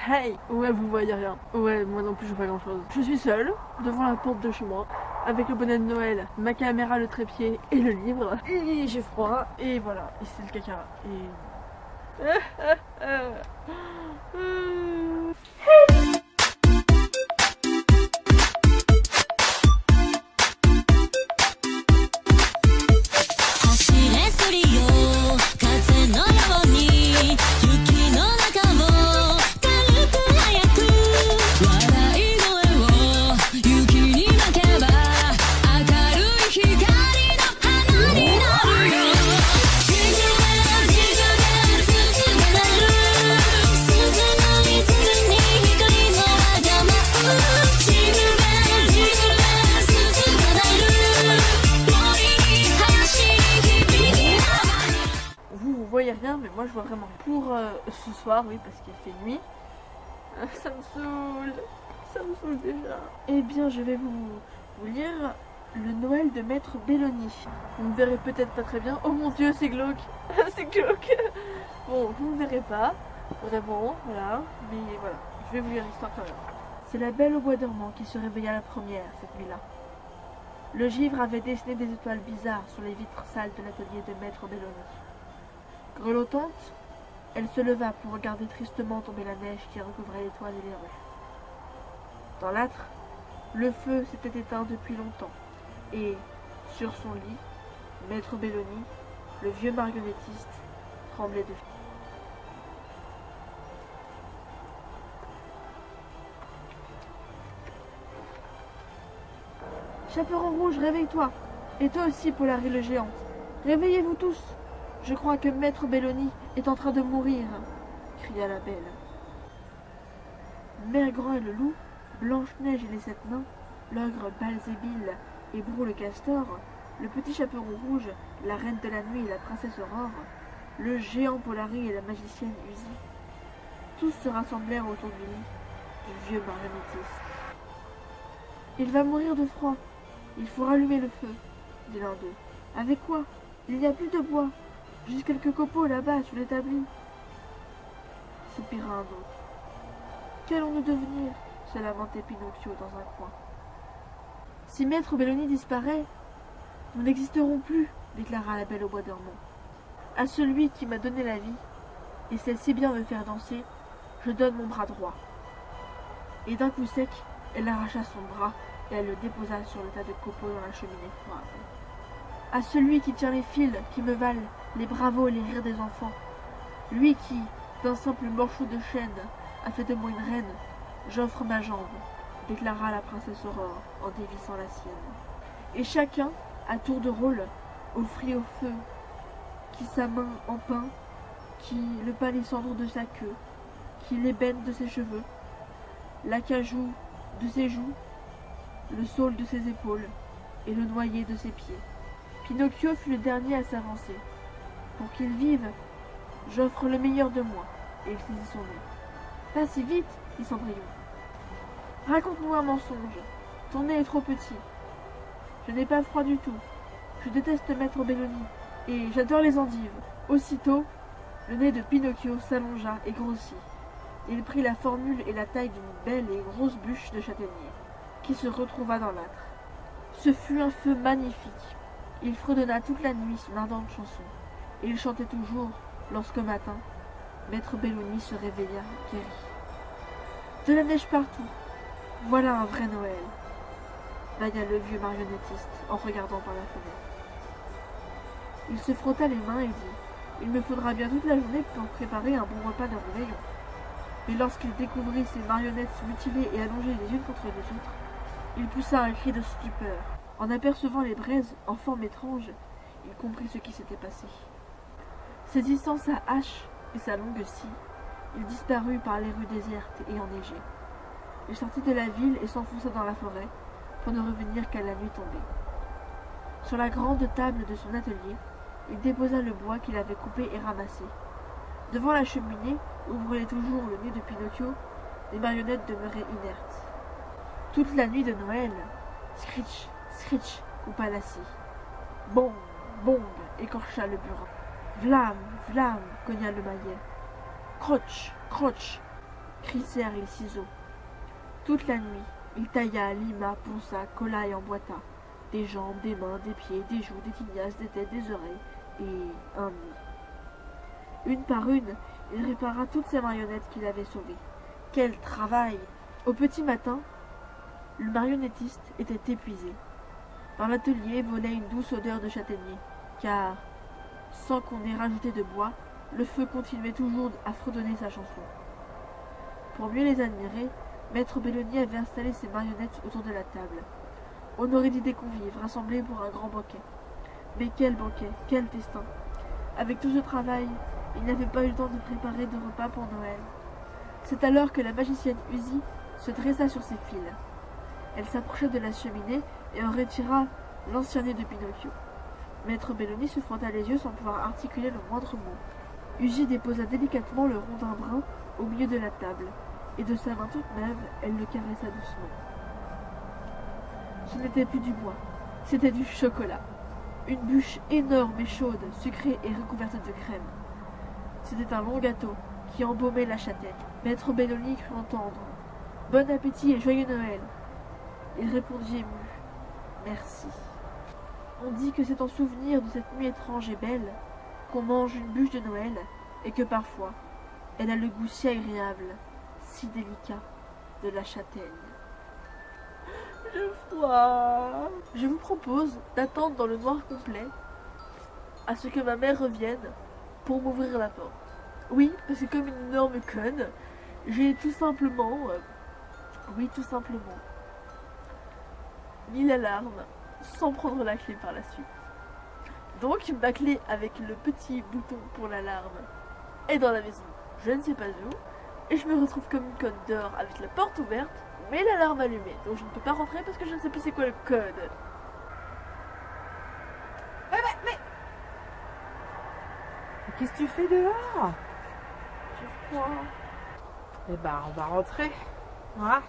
Hey! Ouais, vous voyez rien. Ouais, moi non plus, je vois pas grand chose. Je suis seule, devant la porte de chez moi, avec le bonnet de Noël, ma caméra, le trépied et le livre. Et j'ai froid. Et voilà, et c'est le caca. Et... Vous voyez rien, mais moi je vois vraiment. Pour ce soir, oui, parce qu'il fait nuit. Ça me saoule déjà. Eh bien, je vais vous lire le Noël de Maître Belloni. Vous ne verrez peut-être pas très bien. Oh mon Dieu, c'est glauque. C'est glauque. Bon, vous ne verrez pas, vraiment, voilà. Mais voilà, je vais vous lire l'histoire quand même. C'est la Belle au bois dormant qui se réveilla la première cette nuit-là. Le givre avait dessiné des étoiles bizarres sur les vitres sales de l'atelier de Maître Belloni. Grelottante, elle se leva pour regarder tristement tomber la neige qui recouvrait les toits et les rues. Dans l'âtre, le feu s'était éteint depuis longtemps, et, sur son lit, Maître Belloni, le vieux marionnettiste, tremblait de fièvre. Chaperon rouge, réveille-toi! Et toi aussi, Polari le géant! Réveillez-vous tous! Je crois que Maître Belloni est en train de mourir, cria la belle. Mère Grand et le loup, Blanche-Neige et les sept nains, l'ogre Balzébile et Brou le castor, le petit chaperon rouge, la reine de la nuit et la princesse Aurore, le géant Polari et la magicienne Uzi, tous se rassemblèrent autour du lit du vieux marionnettiste. Il va mourir de froid. Il faut rallumer le feu, dit l'un d'eux. Avec quoi? Il n'y a plus de bois. Juste quelques copeaux là-bas sous l'établi. Soupira un autre. Qu'allons-nous devenir? Se lamentait Pinocchio dans un coin. Si Maître Belloni disparaît, nous n'existerons plus, déclara la Belle au bois dormant. À celui qui m'a donné la vie, et sait si bien me faire danser, je donne mon bras droit. Et d'un coup sec, elle arracha son bras et elle le déposa sur le tas de copeaux dans la cheminée froide. À celui qui tient les fils qui me valent les bravos et les rires des enfants, lui qui, d'un simple morceau de chêne, a fait de moi une reine, j'offre ma jambe, déclara la princesse Aurore en dévissant la sienne. Et chacun, à tour de rôle, offrit au feu, qui sa main en pain, qui le palissandre de sa queue, qui l'ébène de ses cheveux, l'acajou de ses joues, le saule de ses épaules et le noyer de ses pieds. Pinocchio fut le dernier à s'avancer. Pour qu'il vive, j'offre le meilleur de moi, et il saisit son nez. Pas si vite, dit Cendrillon. Raconte-nous un mensonge. Ton nez est trop petit. Je n'ai pas froid du tout. Je déteste Maître Belloni, et j'adore les endives. Aussitôt, le nez de Pinocchio s'allongea et grossit. Il prit la formule et la taille d'une belle et grosse bûche de châtaignier, qui se retrouva dans l'âtre. Ce fut un feu magnifique. Il fredonna toute la nuit son ardente chanson, et il chantait toujours lorsque matin, Maître Belloni se réveilla guéri. De la neige partout, voilà un vrai Noël, bâilla le vieux marionnettiste en regardant par la fenêtre. Il se frotta les mains et dit « Il me faudra bien toute la journée pour préparer un bon repas de réveillon. » Mais lorsqu'il découvrit ces marionnettes mutilées et allongées les unes contre les autres, il poussa un cri de stupeur. En apercevant les braises en forme étrange, il comprit ce qui s'était passé. Saisissant sa hache et sa longue scie, il disparut par les rues désertes et enneigées. Il sortit de la ville et s'enfonça dans la forêt pour ne revenir qu'à la nuit tombée. Sur la grande table de son atelier, il déposa le bois qu'il avait coupé et ramassé. Devant la cheminée, où brûlait toujours le nez de Pinocchio, les marionnettes demeuraient inertes. Toute la nuit de Noël, scritch, scritch, coupa la scie. Bong, bong, écorcha le burin. Vlam, vlam, cogna le maillet. Croch, croch, crissèrent les ciseaux. Toute la nuit, il tailla, lima, ponça, colla et emboîta. Des jambes, des mains, des pieds, des joues, des tignasses, des têtes, des oreilles et un nez. Une par une, il répara toutes ces marionnettes qu'il avait sauvées. Quel travail! Au petit matin, le marionnettiste était épuisé. Dans l'atelier volait une douce odeur de châtaignier, car, sans qu'on ait rajouté de bois, le feu continuait toujours à fredonner sa chanson. Pour mieux les admirer, Maître Belloni avait installé ses marionnettes autour de la table. On aurait dit des convives rassemblés pour un grand banquet. Mais quel banquet, quel festin! Avec tout ce travail, il n'avait pas eu le temps de préparer de repas pour Noël. C'est alors que la magicienne Usie se dressa sur ses fils. Elle s'approcha de la cheminée et en retira l'ancien nez de Pinocchio. Maître Belloni se frotta les yeux sans pouvoir articuler le moindre mot. Usie déposa délicatement le rondin brun au milieu de la table, et de sa main toute neuve, elle le caressa doucement. Ce n'était plus du bois, c'était du chocolat. Une bûche énorme et chaude, sucrée et recouverte de crème. C'était un long gâteau qui embaumait la châtaigne. Maître Belloni crut entendre « Bon appétit et joyeux Noël !» Il répondit ému « Merci !» On dit que c'est en souvenir de cette nuit étrange et belle qu'on mange une bûche de Noël et que parfois elle a le goût si agréable, si délicat de la châtaigne. J'ai froid. Je vous propose d'attendre dans le noir complet à ce que ma mère revienne pour m'ouvrir la porte. Oui, parce que comme une énorme conne, j'ai tout simplement, mis l'alarme sans prendre la clé par la suite. Donc ma clé avec le petit bouton pour l'alarme est dans la maison, je ne sais pas où, et je me retrouve comme une conne dehors avec la porte ouverte, mais l'alarme allumée. Donc je ne peux pas rentrer parce que je ne sais plus c'est quoi le code. Mais... Qu'est-ce que tu fais dehors? J'ai froid. Eh ben, on va rentrer. Voilà.